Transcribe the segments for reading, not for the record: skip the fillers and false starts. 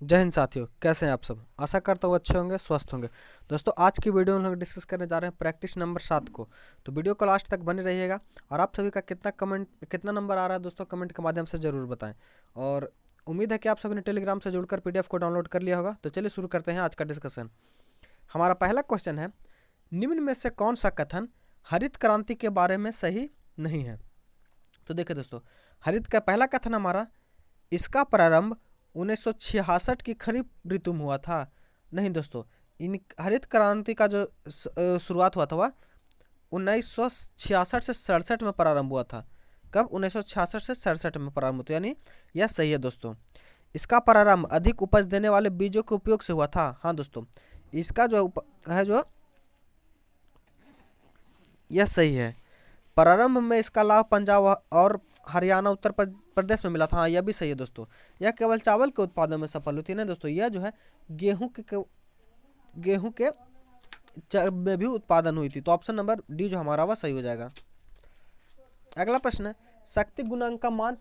जय हिंद साथियों, कैसे हैं आप सब। आशा करता हूँ अच्छे होंगे, स्वस्थ होंगे। दोस्तों आज की वीडियो में हम लोग डिस्कस करने जा रहे हैं प्रैक्टिस नंबर 7 को। तो वीडियो को लास्ट तक बने रहिएगा। और आप सभी का कितना नंबर आ रहा है दोस्तों, कमेंट के माध्यम से ज़रूर बताएं। और उम्मीद है कि आप सभी ने टेलीग्राम से जुड़कर PDF को डाउनलोड कर लिया होगा। तो चलिए शुरू करते हैं आज का डिस्कशन। हमारा पहला क्वेश्चन है, निम्न में से कौन सा कथन हरित क्रांति के बारे में सही नहीं है। तो देखिए दोस्तों, हरित का पहला कथन हमारा, इसका प्रारंभ 1966 की खरीफ ऋतु में हुआ था। नहीं दोस्तों, इन हरित क्रांति का जो शुरुआत हुआ था वह 1966 से 67 में प्रारंभ हुआ था। कब? 1966 से 67 में प्रारंभ हुआ, यानी यह सही है दोस्तों। इसका प्रारंभ अधिक उपज देने वाले बीजों के उपयोग से हुआ था। हाँ दोस्तों, इसका जो है जो यह सही है। प्रारंभ में इसका लाभ पंजाब और हरियाणा, उत्तर प्रदेश में मिला था। हाँ, यह भी सही है दोस्तों। यह केवल चावल के उत्पादन में सफल हुई थी ना दोस्तों, यह जो है गेहूं के में भी उत्पादन हुई थी। तो ऑप्शन नंबर डी जो हमारा वह सही हो जाएगा। अगला प्रश्न है, शक्ति गुणांक का मान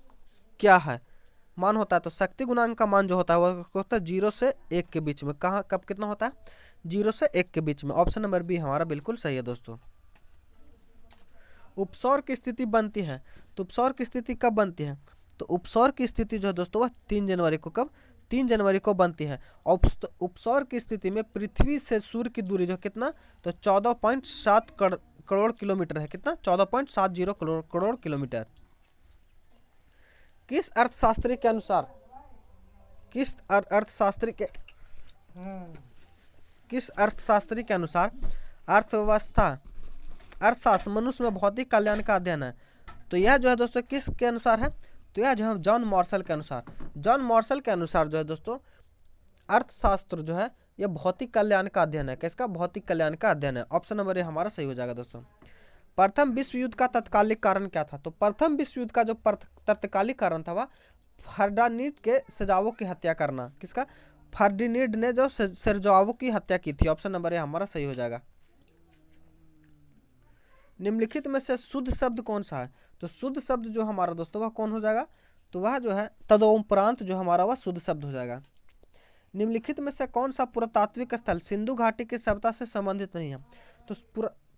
क्या है? मान होता है तो शक्ति गुणांक का मान जो होता है वह होता है 0 से 1 के बीच में। कहाँ कब कितना होता है? 0 से 1 के बीच में। ऑप्शन नंबर बी हमारा बिल्कुल सही है दोस्तों। उपसौर की स्थिति बनती है, तो उपसौर की स्थिति कब बनती है? तो उपसौर की स्थिति जो है दोस्तों वह 3 जनवरी को, कब? 3 जनवरी को बनती है। उपसौर की स्थिति में पृथ्वी से सूर्य की दूरी जो कितना, तो 14.7 करोड़ किलोमीटर है। कितना? 14.70 करोड़ किलोमीटर। किस अर्थशास्त्री के अनुसार अर्थशास्त्र मनुष्य में भौतिक कल्याण का अध्ययन है। तो यह जो है दोस्तों किसके अनुसार है? तो यह जो है जॉन मार्शल के अनुसार जो है दोस्तों अर्थशास्त्र जो है यह भौतिक कल्याण का अध्ययन है। किसका? भौतिक कल्याण का अध्ययन है। ऑप्शन नंबर ए हमारा सही हो जाएगा दोस्तों। प्रथम विश्व युद्ध का तत्कालिक कारण क्या था? तो प्रथम विश्व युद्ध का जो तत्कालिक कारण था वह फर्डिनेंड के सजावों की हत्या करना। किसका? फर्डिनेंड ने जो सजावों की हत्या की थी। ऑप्शन नंबर ए हमारा सही हो जाएगा। निम्नलिखित में से शुद्ध शब्द कौन सा है? तो शुद्ध शब्द जो हमारा दोस्तों वह कौन हो जाएगा? तो वह जो है तदोपरांत जो हमारा वह शुद्ध शब्द हो जाएगा। निम्नलिखित में से कौन सा पुरातात्विक स्थल सिंधु घाटी की सभ्यता से संबंधित नहीं है? तो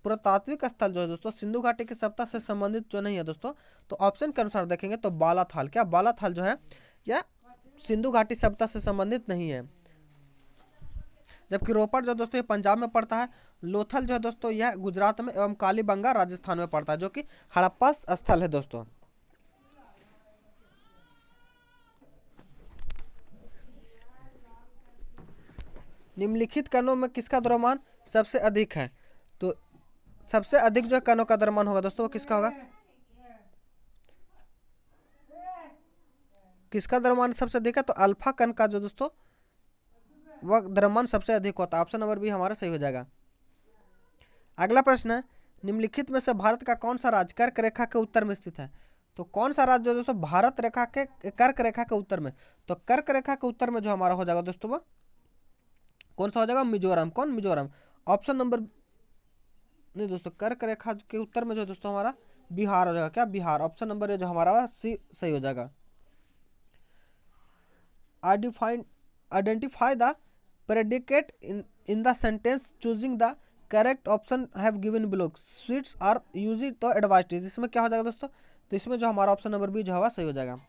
पुरातात्विक स्थल जो है दोस्तों सिंधु घाटी की सभ्यता से संबंधित जो नहीं है दोस्तों, तो ऑप्शन के अनुसार देखेंगे तो बालाथाल। क्या? बालाथाल जो है यह सिंधु घाटी सभ्यता से संबंधित नहीं है। जबकि रोपड़ जो दोस्तों ये पंजाब में पड़ता है। लोथल जो है दोस्तों यह गुजरात में एवं कालीबंगा राजस्थान में पड़ता है, जो कि हड़प्पा स्थल है दोस्तों। निम्नलिखित कणों में किसका द्रव्यमान सबसे अधिक है? तो सबसे अधिक जो कणों का द्रव्यमान होगा दोस्तों वो किसका होगा? किसका द्रव्यमान सबसे अधिक है? तो अल्फा कण का जो दोस्तों वह द्रव्यमान सबसे अधिक होता है। ऑप्शन नंबर बी हमारा सही हो जाएगा। अगला प्रश्न है, निम्नलिखित में से भारत का कौन सा राज्य कर्क रेखा के उत्तर में स्थित है? तो कौन सा राज्य जो दोस्तों भारत रेखा के कर्क रेखा के उत्तर में? तो कर्क रेखा के उत्तर में जो हमारा हो जाएगा दोस्तों वो कौन सा हो जाएगा? मिजोरम। कौन? मिजोरम। ऑप्शन नंबर नहीं दोस्तों, कर्क रेखा के उत्तर में जो दोस्तों हमारा बिहार हो जाएगा। क्या? बिहार। ऑप्शन नंबर ए जो हमारा सी सही हो जाएगा। Identify the predicate in the sentence choosing the correct option have given below. Sweets are use to advised. इसमें क्या हो जाएगा दोस्तों? तो इसमें जो हमारा ऑप्शन नंबर बी जो है सही हो जाएगा।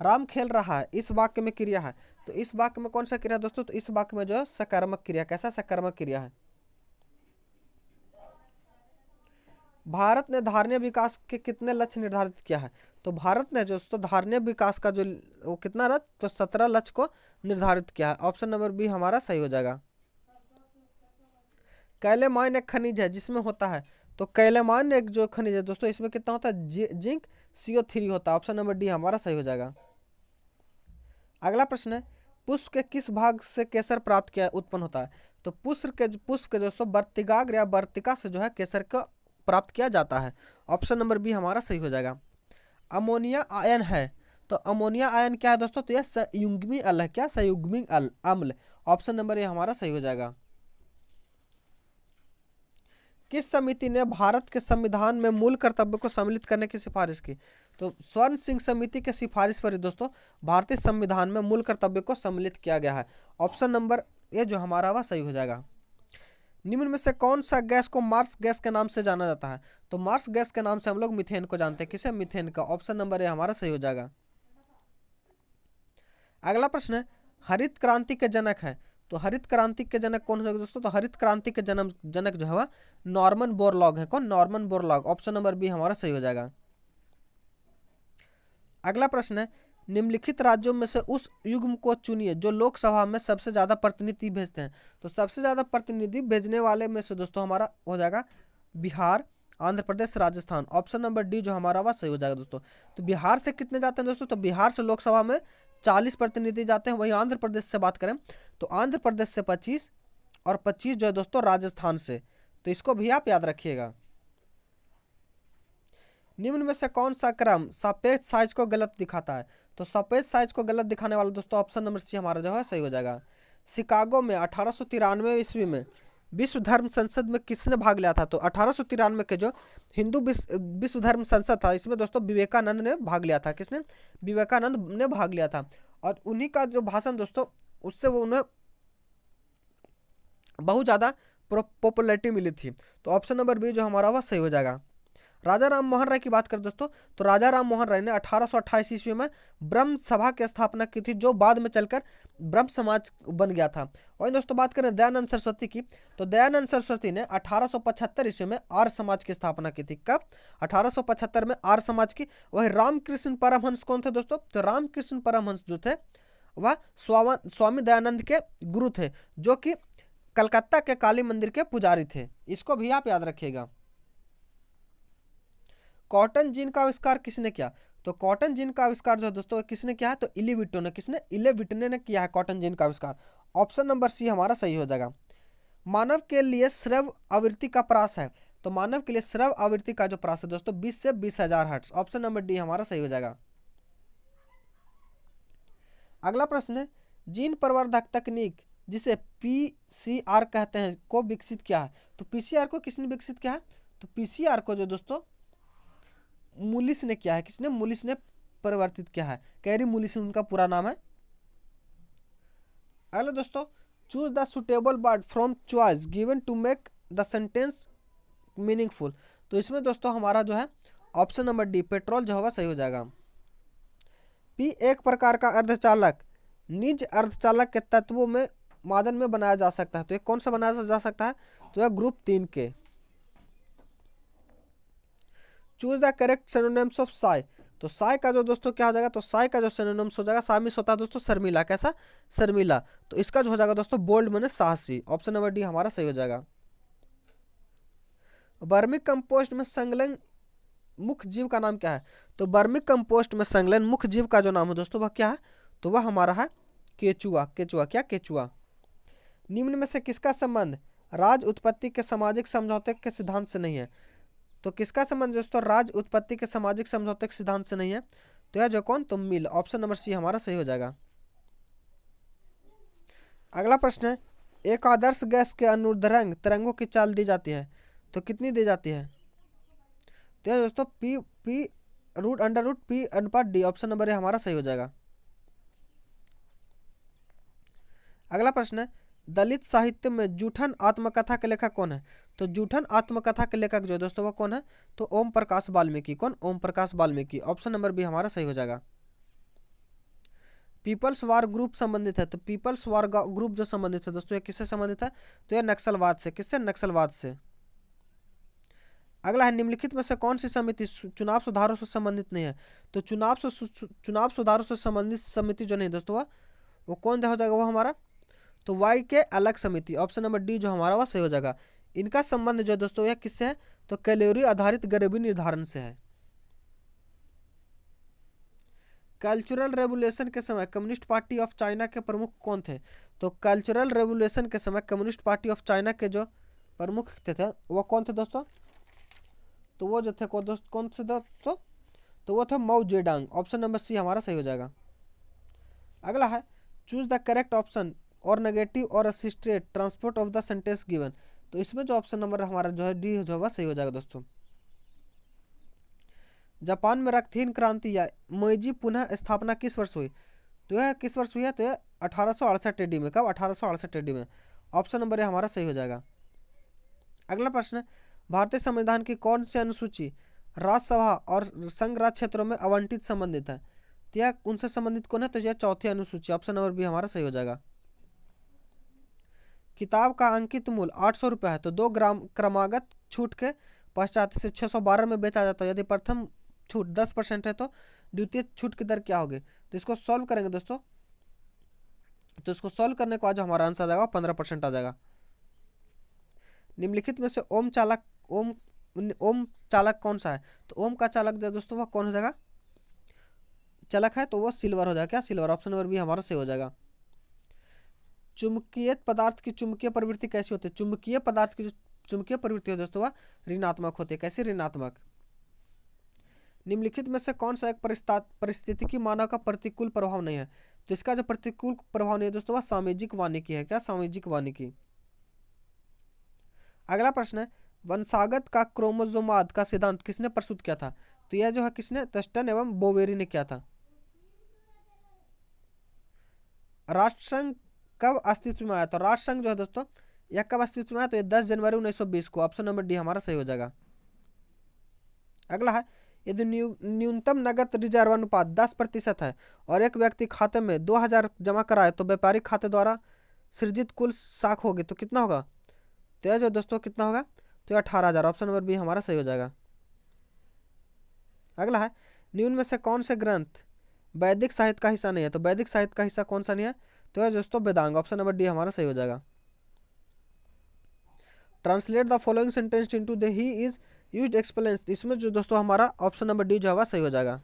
राम खेल रहा है इस वाक्य में क्रिया है। तो इस वाक्य में कौन सा क्रिया दोस्तों? तो इस वाक्य में जो है सकारात्मक क्रिया। कैसा? सकारात्मक क्रिया है। भारत ने धारणीय विकास के कितने लक्ष्य निर्धारित किया है? तो भारत ने जो दोस्तों धारणीय विकास का जो वो कितना लक्ष्य, तो 17 लक्ष्य को निर्धारित किया है। ऑप्शन नंबर बी हमारा सही हो जाएगा। कैलेमाइन एक खनिज है जिसमें होता है, तो कैलेमाइन एक जो खनिज है दोस्तों इसमें कितना होता है? जिंक CO3 होता है। ऑप्शन नंबर डी हमारा सही हो जाएगा। अगला प्रश्न है, पुष्प के किस भाग से केसर प्राप्त किया उत्पन्न होता है? तो पुष्प के दोस्तों वर्तिकाग्र या वर्तिका से जो है केसर का प्राप्त किया जाता है। ऑप्शन नंबर बी हमारा सही हो जाएगा। अमोनिया आयन है, तो अमोनिया आयन क्या है दोस्तों? तो यह संयुग्मी अम्ल है। क्या? संयुग्मी अम्ल। ऑप्शन नंबर ए हमारा सही हो जाएगा। किस समिति ने भारत के संविधान में मूल कर्तव्य को सम्मिलित करने की सिफारिश की? तो स्वर्ण सिंह समिति के सिफारिश पर दोस्तों भारतीय संविधान में मूल कर्तव्य को सम्मिलित किया गया है। ऑप्शन नंबर ए जो हमारा वह सही हो जाएगा। निम्न में से कौन सा गैस को मार्स गैस के नाम से जाना जाता है? तो मार्स गैस के नाम से हम लोग मीथेन को जानते हैं। किसे? मीथेन का। ऑप्शन नंबर ए हमारा सही हो जाएगा। अगला प्रश्न है, हरित क्रांति के जनक है। तो हरित क्रांति के जनक कौन है दोस्तों? तो हरित क्रांति के जनक जो है नॉर्मन बोरलॉग है। कौन? Norman Borlaug. Option number B हमारा सही हो जाएगा। अगला प्रश्न है, निम्नलिखित राज्यों में से उस युग्म को चुनिए जो लोकसभा में सबसे ज्यादा प्रतिनिधि भेजते हैं। तो सबसे ज्यादा प्रतिनिधि भेजने वाले में से दोस्तों हमारा हो जाएगा Bihar, Andhra Pradesh, Rajasthan. Option number D जो हमारा वह सही हो जाएगा दोस्तों। तो बिहार से कितने जाते हैं दोस्तों? तो बिहार से लोकसभा में 40 प्रतिनिधि जाते हैं। वहीं आंध्र प्रदेश से बात करें तो आंध्र प्रदेश से 25 और 25 जो है दोस्तों राजस्थान से। तो इसको भी आप याद रखिएगा। निम्न में से कौन सा क्रम सापेक्ष साइज को गलत दिखाता है? तो सापेक्ष साइज को गलत दिखाने वाला दोस्तों ऑप्शन नंबर सी हमारा जो है सही हो जाएगा। शिकागो में 1893 ईस्वी में विश्व धर्म संसद में किसने भाग लिया था? तो 1893 के जो हिंदू विश्व धर्म संसद था इसमें दोस्तों विवेकानंद ने भाग लिया था। किसने? विवेकानंद ने भाग लिया था। और उन्हीं का जो भाषण दोस्तों उससे वो उन्हें बहुत ज़्यादा पॉपुलैरिटी मिली थी। तो ऑप्शन नंबर बी जो हमारा वह सही हो जाएगा। राजा राम मोहन राय की बात करें दोस्तों तो राजा राम मोहन राय ने 1828 ईस्वी में ब्रह्म सभा की स्थापना की थी जो बाद में चलकर ब्रह्म समाज बन गया था। वहीं दोस्तों बात करें दयानंद सरस्वती की तो दयानंद सरस्वती ने 1875 ईस्वी में आर्य समाज की स्थापना की थी। कब? 1875 में आर्य समाज की। वही रामकृष्ण परमहंस कौन थे दोस्तों? तो रामकृष्ण परमहंस जो थे वह स्वामी दयानंद के गुरु थे जो कि कलकत्ता के काली मंदिर के पुजारी थे। इसको भी आप याद रखिएगा। कॉटन जीन का आविष्कार किसने किया? तो कॉटन जीन का आविष्कार जो दोस्तों किसने किया है? तो इली विटो ने। किसने? इले विटने ने किया है कॉटन जीन का आविष्कार। ऑप्शन नंबर सी हमारा सही हो जाएगा। मानव के लिए श्रव्य आवृत्ति का प्रास है। तो मानव के लिए श्रव्य आवृत्ति का जो प्रास है दोस्तों 20 से 20,000 हर्ट्ज। ऑप्शन नंबर डी हमारा सही हो जाएगा। अगला प्रश्न है, जीन प्रवर्धक तकनीक जिसे पीसीआर कहते हैं को विकसित किया है। तो पीसीआर को किसने विकसित किया है? तो पीसीआर को जो दोस्तों मुलिस ने किया है। किसने? मुलिस ने परिवर्तित किया है। कैरी मुलिस उनका पूरा नाम है। अगला दोस्तों, choose the suitable word from choice given to make the sentence meaningful. तो इसमें दोस्तों हमारा जो है ऑप्शन नंबर डी पेट्रोल जो होगा सही हो जाएगा। पी एक प्रकार का अर्धचालक निज अर्धचालक के तत्वों में मादन में बनाया जा सकता है। तो ये कौन सा बनाया जा सकता है? तो यह ग्रुप 3 के। Choose the correct synonyms of Sai. तो साई का जो दोस्तों क्या हो जाएगा? तो साई का जो सिनोनिम्स हो जाएगा सामिस होता है दोस्तों शर्मिला। कैसा? शर्मिला। तो इसका जो हो जाएगा दोस्तों बोल्ड माने साहसी। ऑप्शन नंबर डी हमारा सही हो जाएगा। वर्मी कंपोस्ट में संलग्न मुख्य जीव का नाम क्या है? तो वर्मी कंपोस्ट में संलग्न मुख्य जीव का जो नाम है दोस्तों वह क्या है? तो वह हमारा है केचुआ। केचुआ क्या? केचुआ। निम्न में से किसका संबंध राज उत्पत्ति के सामाजिक समझौते के सिद्धांत से नहीं है? तो किसका संबंध दोस्तों राज उत्पत्ति के सामाजिक समझौते के सिद्धांत से नहीं है? तो यह जो कौन? तो मिल। ऑप्शन नंबर सी हमारा सही हो जाएगा। अगला प्रश्न है, एक आदर्श गैस के अनुदैर्ध्य तरंगों की चाल दी जाती है। तो कितनी दी जाती है? तो यह दोस्तों P root under root P अनुपात डी। ऑप्शन नंबर ए हमारा सही हो जाएगा। अगला प्रश्न है, दलित साहित्य में जूठन आत्मकथा के लेखक कौन है? तो जूठन आत्मकथा के लेखक जो दोस्तों वो कौन है? तो ओम प्रकाश वाल्मीकि। कौन? Om Prakash Valmiki. Option number B हमारा सही हो जाएगा। पीपल्स वार ग्रुप संबंधित है। तो पीपल्स वार ग्रुप जो संबंधित है दोस्तों ये किससे संबंधित है? तो यह नक्सलवाद से। किससे? नक्सलवाद से। अगला है, निम्नलिखित में से कौन सी समिति चुनाव सुधारों से संबंधित नहीं है? तो चुनाव सुधारों से संबंधित समिति जो नहीं दोस्तों वो कौन हो जाएगा? वो हमारा तो वाई के अलग समिति। ऑप्शन नंबर डी जो हमारा वह सही हो जाएगा। इनका संबंध जो दोस्तों यह किससे है? तो कैलोरी आधारित गरीबी निर्धारण से है। कल्चरल रेवोल्यूशन के समय कम्युनिस्ट पार्टी ऑफ चाइना के प्रमुख कौन थे? तो कल्चरल रेवोल्यूशन के समय कम्युनिस्ट पार्टी ऑफ चाइना के जो प्रमुख थे वो कौन थे दोस्तों? तो वो जो थे कौन से दोस्तों? तो वो थे माओ जेडंग। ऑप्शन नंबर सी हमारा सही हो जाएगा। अगला है, चूज द करेक्ट ऑप्शन और नेगेटिव और assisted transport of the sentence given. तो इसमें जो ऑप्शन नंबर हमारा जो है डी जो है सही हो जाएगा दोस्तों। जापान में रक्तहीन क्रांति या मोइजी पुनः स्थापना किस वर्ष हुई? तो यह किस वर्ष हुई है? तो यह 1868 ईडी में। कब? 1868 ईडी में। ऑप्शन नंबर ए हमारा सही हो जाएगा। अगला प्रश्न है, भारतीय संविधान की कौन सी अनुसूची राज्यसभा और संघ राज्य क्षेत्रों में आवंटित संबंधित है? तो यह उनसे संबंधित कौन है? तो यह चौथी अनुसूची। ऑप्शन नंबर बी हमारा सही हो जाएगा। किताब का अंकित मूल्य 800 रुपये है तो 2 ग्राम क्रमागत छूट के पश्चात इसे 612 में बेचा जाता है। यदि प्रथम छूट 10% है तो द्वितीय छूट की दर क्या होगी? तो इसको सॉल्व करेंगे दोस्तों, तो इसको सॉल्व करने के बाद जो हमारा आंसर आ जाएगा 15% आ जाएगा। निम्नलिखित में से ओम चालक कौन सा है? तो ओम का चालक जो दोस्तों वह कौन हो जाएगा? चालक है तो वो सिल्वर हो जाएगा। क्या? सिल्वर। ऑप्शन नंबर बी हमारा सही हो जाएगा। चुंबकीय पदार्थ की चुंबकीय प्रवृत्ति कैसी होती है? चुंबकीय पदार्थ की जो चुंबकीय प्रवृत्ति है दोस्तों वह ऋणात्मक होती है। कैसे? ऋणात्मक। निम्नलिखित में से कौन सा एक परिस्थितिकी मानव का प्रतिकूल प्रभाव नहीं है? तो इसका जो प्रतिकूल प्रभाव नहीं है दोस्तों वह सामाजिक वानिकी है। क्या? सामाजिक वानिकी। अगला प्रश्न है, वंशागत का क्रोमोसोमाद का सिद्धांत किसने प्रस्तुत किया था? तो यह जो है किसने? टस्टन एवं बोवेरी ने किया था। राष्ट्रसंघ कब अस्तित्व में आया? तो राष्ट्रसंघ जो है दोस्तों यह कब अस्तित्व में आया? तो यह 10 जनवरी 1920 को। ऑप्शन नंबर डी हमारा सही हो जाएगा। अगला है, यदि न्यूनतम नगद रिजर्व अनुपात 10% है और एक व्यक्ति खाते में 2000 जमा कराए तो व्यापारिक खाते द्वारा सृजित कुल साख होगी तो कितना होगा? तो यह जो दोस्तों कितना होगा? तो 18,000। ऑप्शन नंबर बी हमारा सही हो जाएगा। अगला है, निम्न में से कौन से ग्रंथ वैदिक साहित्य का हिस्सा नहीं है? तो वैदिक साहित्य का हिस्सा कौन सा नहीं है? तो यह दोस्तों वेदांग। ऑप्शन नंबर डी हमारा सही हो जाएगा। Translate the following sentence into the he is used explain. इसमें जो दोस्तों हमारा ऑप्शन नंबर डी जो है सही हो जाएगा।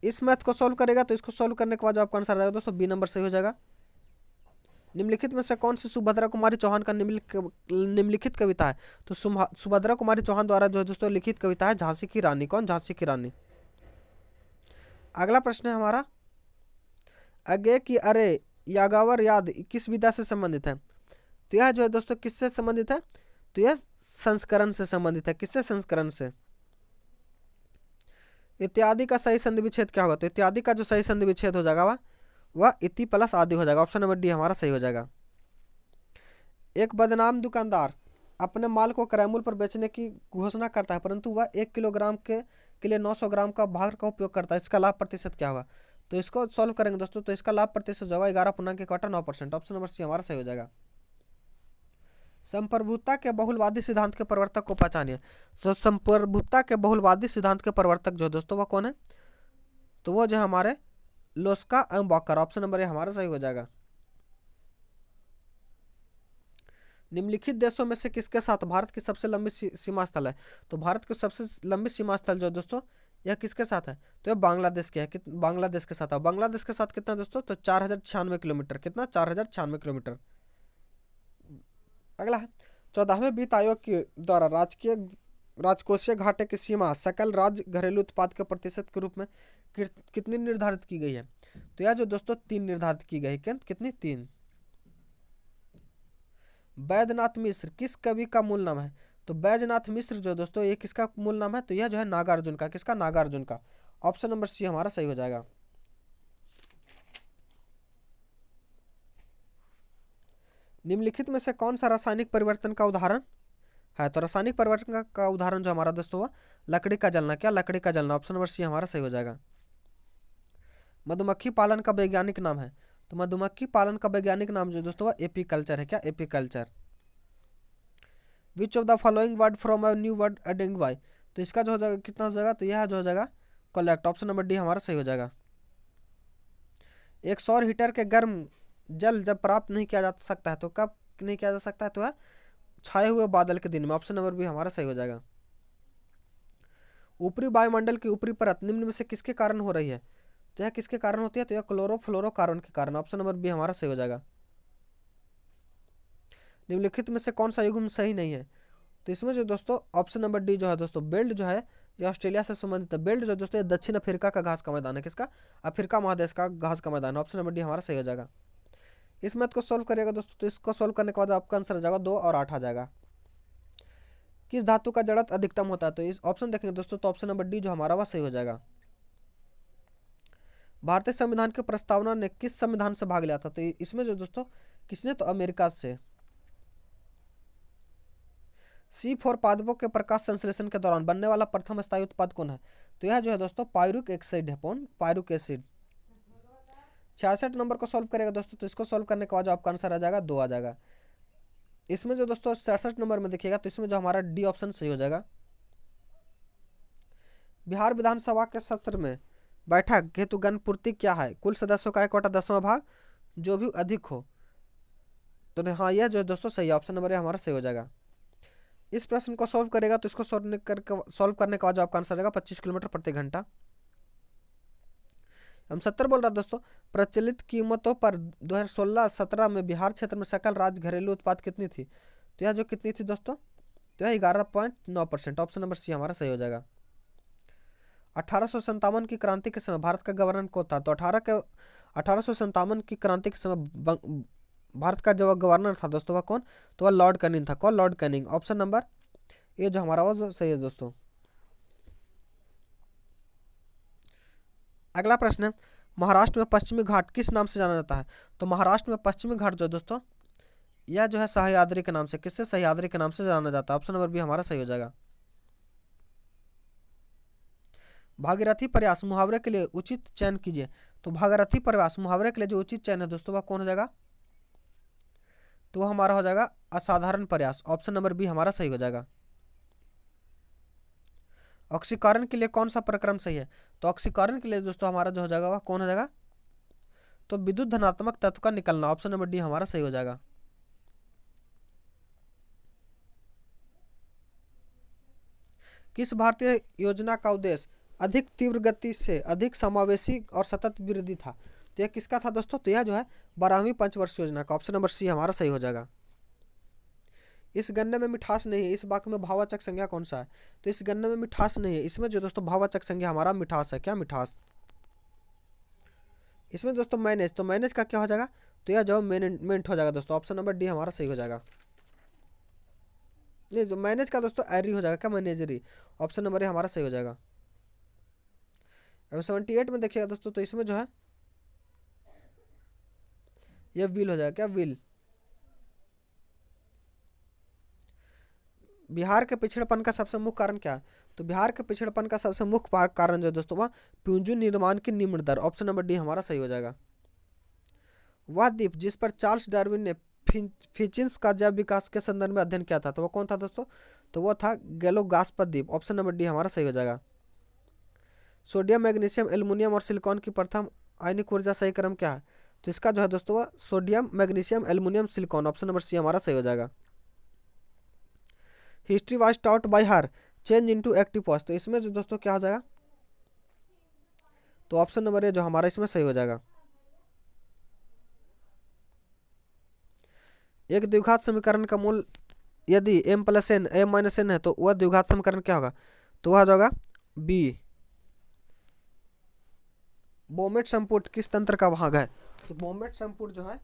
इस मैथ को सॉल्व करेगा तो इसको सॉल्व करने के बाद आपका आंसर आ जाएगा दोस्तों बी नंबर सही हो जाएगा। निम्नलिखित में से कौन सी सुभद्रा कुमारी चौहान का निम्नलिखित कविता है? तो सुभद्रा कुमारी चौहान द्वारा जो है दोस्तों लिखित कविता है झांसी की रानी। कौन? झांसी की रानी। अगला प्रश्न है हमारा, अज्ञे की अरे यागावर याद किस विधा से संबंधित है? तो यह जो है दोस्तों किससे संबंधित है? तो यह संस्करण से संबंधित है। किससे? संस्करण से। इत्यादि का सही संधि विच्छेद क्या होगा? तो इत्यादि का जो सही संधि विच्छेद हो जाएगा वह इति प्लस आदि हो जाएगा। ऑप्शन नंबर डी हमारा सही हो जाएगा। एक बदनाम दुकानदार अपने माल को क्रय मूल्य पर बेचने की घोषणा करता है परंतु वह 1 किलोग्राम के लिए 900 ग्राम का भार का उपयोग करता है। इसका लाभ प्रतिशत क्या होगा? तो इसको सॉल्व करेंगे दोस्तों, तो इसका लाभ प्रतिशत होगा 11.9%। ऑप्शन नंबर सी हमारा सही हो जाएगा। संप्रभुता के बहुलवादी सिद्धांत के प्रवर्तक को पहचानिए। तो संप्रभुता के बहुलवादी सिद्धांत के प्रवर्तक जो दोस्तों वह कौन है? तो वो जो हमारे लोस्का एवं बॉकर। ऑप्शन नंबर ए हमारा सही हो जाएगा। निम्नलिखित देशों में से किसके साथ भारत की सबसे लंबी सीमा स्थल है? तो भारत की सबसे लंबी सीमा स्थल जो दोस्तों यह किसके साथ है? तो यह बांग्लादेश के है। बांग्लादेश के साथ है। बांग्लादेश के साथ कितना दोस्तों? तो 4096 किलोमीटर। कितना? 4096 किलोमीटर। अगला है, 14वें वित्त आयोग के द्वारा राजकोषीय घाटे की सीमा सकल राज्य घरेलू उत्पाद के प्रतिशत के रूप में कितनी निर्धारित की गई है? तो यह जो दोस्तों 3 निर्धारित की गई। कितनी? 3। बैद्यनाथ मिश्र किस कवि का मूल नाम है? तो बैद्यनाथ मिश्र जो दोस्तों ये किसका मूल नाम है? तो यह जो है नागार्जुन का। किसका? नागार्जुन का। ऑप्शन नंबर सी हमारा सही हो जाएगा। निम्नलिखित में से कौन सा रासायनिक परिवर्तन का उदाहरण है? तो रासायनिक परिवर्तन का उदाहरण जो हमारा दोस्तों हुआ लकड़ी का जलना। क्या? लकड़ी का जलना। ऑप्शन नंबर सी हमारा सही हो जाएगा। मधुमक्खी पालन का वैज्ञानिक नाम है? तो मधुमक्खी पालन का वैज्ञानिक नाम जो दोस्तों एपीकल्चर है। क्या? Apiculture. Which of the following word from a new word identify. तो इसका जो हो जाएगा कितना हो जाएगा? तो यह जो हो जाएगा कलेक्ट। ऑप्शन नंबर डी हमारा सही हो जाएगा। एक सौर हीटर के गर्म जल जब प्राप्त नहीं किया जा सकता है तो कब नहीं किया जा सकता है? तो है छाए हुए बादल के दिन में। ऑप्शन नंबर बी हमारा सही हो जाएगा। ऊपरी वायुमंडल की ऊपरी परत निम्न में से किसके कारण हो रही है? तो यह किसके कारण होती है? तो यह क्लोरोफ्लोरोकार्बन के कारण। ऑप्शन नंबर बी हमारा सही हो जाएगा। निम्नलिखित में से कौन सा युग्म सही नहीं है? तो इसमें जो दोस्तों ऑप्शन नंबर डी जो है दोस्तों बेल्ट जो है ये ऑस्ट्रेलिया से संबंधित है। बेल्ट जो दोस्तों दक्षिण अफ्रीका का घास का मैदान है। किसका? अफ्रीका महादेश का घास का मैदान है। ऑप्शन नंबर डी हमारा सही हो जाएगा। इस मैथ को सॉल्व करिएगा दोस्तों, तो इसको सॉल्व करने के बाद आपका आंसर आ जाएगा 2 और 8 आ जाएगा। किस धातु का जड़त्व अधिकतम होता है? तो इस ऑप्शन देखेंगे दोस्तों तो ऑप्शन नंबर डी जो हमारा वह सही हो जाएगा। भारतीय संविधान की प्रस्तावना ने किस संविधान से भाग लिया था? तो इसमें जो दोस्तों किसने? तो अमेरिका से। C4 पादपों के प्रकाश संश्लेषण के दौरान बनने वाला प्रथम स्थायी उत्पाद कौन है? तो यह जो है दोस्तों पायरुक एक्साइड है। कौन? पायरुक एसिड। 66 नंबर को सॉल्व करेगा दोस्तों तो इसको सॉल्व करने के बाद जो आपका आंसर आ जाएगा 2 आ जाएगा। इसमें जो दोस्तों 67 नंबर में देखिएगा तो इसमें जो हमारा डी ऑप्शन सही हो जाएगा। बिहार विधानसभा के सत्र में बैठक हेतु गणपूर्ति क्या है? कुल सदस्यों का 1/10वां भाग, जो भी अधिक हो। तो हाँ यह जो दोस्तों सही ऑप्शन नंबर हमारा सही हो जाएगा। इस प्रश्न को सॉल्व करेगा तो इसको सॉल्व करने के बाद जो आपका आंसर आएगा 25 किलोमीटर प्रति घंटा। हम 70 बोल रहा है दोस्तों। प्रचलित कीमतों पर 2016-17 में बिहार क्षेत्र में सकल राज्य घरेलू उत्पाद कितनी थी? तो यह जो कितनी थी दोस्तों? तो यह 11.9%। ऑप्शन नंबर सी हमारा सही हो जाएगा। 1857 की क्रांति के समय भारत का गवर्नर कौन था? तो 1857 की क्रांति के समय भारत का जो गवर्नर था दोस्तों वह कौन? तो वह लॉर्ड कैनिंग था। कौन? Lord Canning. ऑप्शन नंबर ए जो हमारा वो सही है दोस्तों। अगला प्रश्न है, महाराष्ट्र में पश्चिमी घाट किस नाम से जाना जाता है? तो महाराष्ट्र में पश्चिमी घाट जो दोस्तों यह जो है सह्याद्री के नाम से, किससे? सह्याद्री के नाम से जाना जाता है। ऑप्शन नंबर बी हमारा सही हो जाएगा। भागीरथी प्रयास मुहावरे के लिए उचित चयन कीजिए। तो भागीरथी प्रयास मुहावरे के लिए जो उचित चयन है दोस्तों वह कौन हो जाएगा? तो वह हमारा हो जाएगा असाधारण प्रयास। ऑप्शन नंबर बी हमारा सही हो जाएगा। ऑक्सीकरण के लिए कौन सा प्रक्रम सही है? तो ऑक्सीकरण के लिए दोस्तों हमारा जो हो जाएगा वह कौन हो जाएगा? तो विद्युत धनात्मक तत्व का निकलना। ऑप्शन नंबर डी हमारा सही हो जाएगा। किस भारतीय योजना का उद्देश्य अधिक तीव्र गति से अधिक समावेशी और सतत वृद्धि था? तो यह किसका था दोस्तों? तो यह जो है 12वीं पंचवर्षीय योजना का। ऑप्शन नंबर सी हमारा सही हो जाएगा। इस गन्ने में मिठास नहीं है, इस वाक्य में भाववाचक संज्ञा कौन सा है? तो इस गन्ने में मिठास नहीं है, इसमें जो दोस्तों भाववाचक संज्ञा हमारा मिठास है। क्या? मिठास। इसमें दोस्तों मैनेज, तो मैनेज का क्या हो जाएगा? तो यह जो मैनेजमेंट हो जाएगा दोस्तों। ऑप्शन नंबर डी हमारा सही हो जाएगा। नहीं जो मैनेज का दोस्तों एरी हो जाएगा। क्या? मैनेजरी। ऑप्शन नंबर ए हमारा सही हो जाएगा। अब 78 में देखिएगा दोस्तों तो इसमें जो है यह विल हो जाएगा। क्या? विल। बिहार के पिछड़ेपन का सबसे मुख्य कारण क्या है? तो बिहार के पिछड़ेपन का सबसे मुख्य कारण जो है दोस्तों वह पूंजी निर्माण की निम्न दर। ऑप्शन नंबर डी हमारा सही हो जाएगा। वह द्वीप जिस पर चार्ल्स डार्विन ने फिचिंस का जैव विकास के संदर्भ में अध्ययन किया था तो वो कौन था दोस्तों? तो वो था गैलोगास्पर द्वीप। ऑप्शन नंबर डी हमारा सही हो जाएगा। सोडियम, मैग्नीशियम, एल्युमिनियम और सिलिकॉन की प्रथम आयनिक ऊर्जा सही क्रम क्या है? तो इसका जो है दोस्तों वह sodium, magnesium, aluminium, silicon. Option number C हमारा सही हो जाएगा। History was taught by her change into active pause. तो इसमें जो दोस्तों क्या हो जाएगा? तो ऑप्शन नंबर ए जो हमारा इसमें सही हो जाएगा। एक द्विघात समीकरण का मूल यदि m + n m - n है तो वह द्विघात समीकरण क्या होगा? तो वह होगा बी। बोमेट संपुट किस तंत्र का भाग है? तो बोमेट संपुट जो है,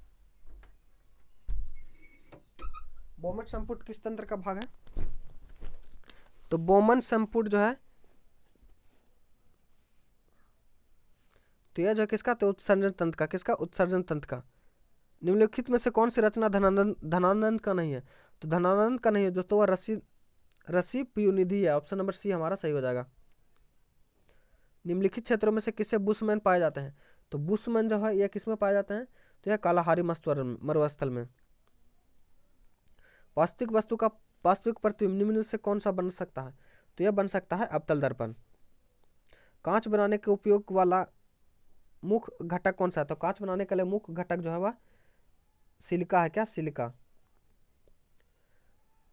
बोमेट संपुट किस तंत्र का भाग है? तो बोमन संपुट जो है तो यह जो है किसका? तो उत्सर्जन तंत्र का। किसका? उत्सर्जन तंत्र का। निम्नलिखित में से कौन सी रचना धनानंद का नहीं है? तो धनानंद का नहीं है दोस्तों वह रसी पीयूनिधि है। ऑप्शन नंबर सी हमारा सही हो जाएगा। निम्नलिखित क्षेत्रों में से किससे बुशमैन पाए जाते हैं? तो बुशमैन जो है यह किस में पाए जाते हैं? तो यह कालाहारी मरुस्थल में। वास्तविक वस्तु का वास्तविक प्रतिबिंब निम्न से कौन सा बन सकता है? तो यह बन सकता है अवतल दर्पण। कांच बनाने के उपयोग वाला मुख्य घटक कौन सा है? तो कांच बनाने के लिए मुख्य घटक जो है वह सिलिका है। क्या? सिलिका।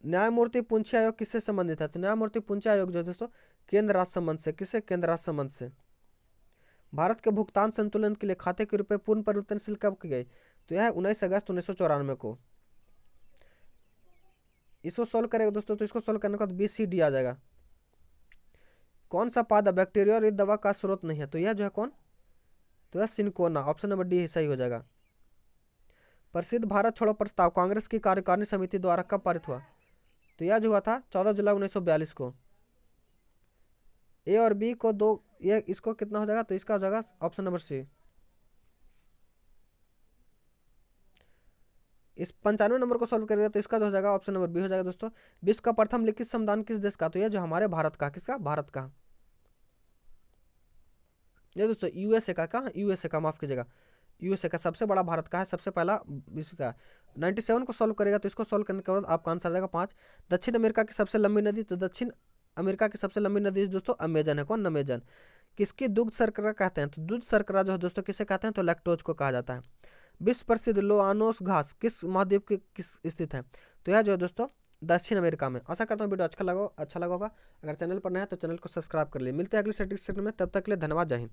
न्यायमूर्ति पूंछी आयोग किससे संबंधित है? तो न्यायमूर्ति पूंछी आयोग जो है दोस्तों केंद्र राज्य संबंध से। किससे? केंद्र राज्य संबंध से। भारत के भुगतान संतुलन के लिए खाते के रुपए पूर्ण परिवर्तनशील कब की गई? तो यह 19 अगस्त 1994 को। इसको सोल्व करेगा दोस्तों तो इसको सोल्व करने के बाद BCD आ जाएगा। कौन सा पादप बैक्टीरिया और दवा का स्रोत नहीं है? तो यह जो है कौन? तो यह सिनकोना। ऑप्शन नंबर डी सही हो जाएगा। प्रसिद्ध भारत छोड़ो प्रस्ताव कांग्रेस की कार्यकारिणी समिति द्वारा कब पारित हुआ? तो यह जो हुआ था 14 जुलाई 1942 को। ए और बी को दो, ये इसको कितना हो जाएगा, तो इसका हो जाएगा ऑप्शन नंबर सी। इस 95 नंबर को सॉल्व करेगा तो इसका जो हो जाएगा ऑप्शन नंबर बी हो जाएगा दोस्तों। विश्व का प्रथम लिखित संविधान किस देश का, तो ये जो हमारे भारत का, किसका, भारत का। ये दोस्तों यूएसए का, कहा, यूएसए का, माफ कीजिएगा, यूएसए का सबसे बड़ा भारत का है, सबसे पहला विश्व का। 97 को सॉल्व करेगा तो इसको सॉल्व करने के बाद आपका आंसर आ जाएगा 5। दक्षिण अमेरिका की सबसे लंबी नदी, तो दक्षिण अमेरिका की सबसे लंबी नदी दोस्तों अमेजन है। कौन, अमेजन। किसकी दुग्ध शर्करा कहते हैं, तो दूध शर्करा जो है दोस्तों किसे कहते हैं, तो लैक्टोज को कहा जाता है। विश्व प्रसिद्ध लोआनोस घास किस महाद्वीप के किस स्थित है, तो यह जो है दोस्तों दक्षिण अमेरिका में। आशा करता हूँ वीडियो अच्छा लगा होगा। अगर चैनल पर नया है तो चैनल को सब्सक्राइब कर लिए। मिलते हैं अगले स्टैटिस्टिक्स में, तब तक के लिए धन्यवाद, जय हिंद।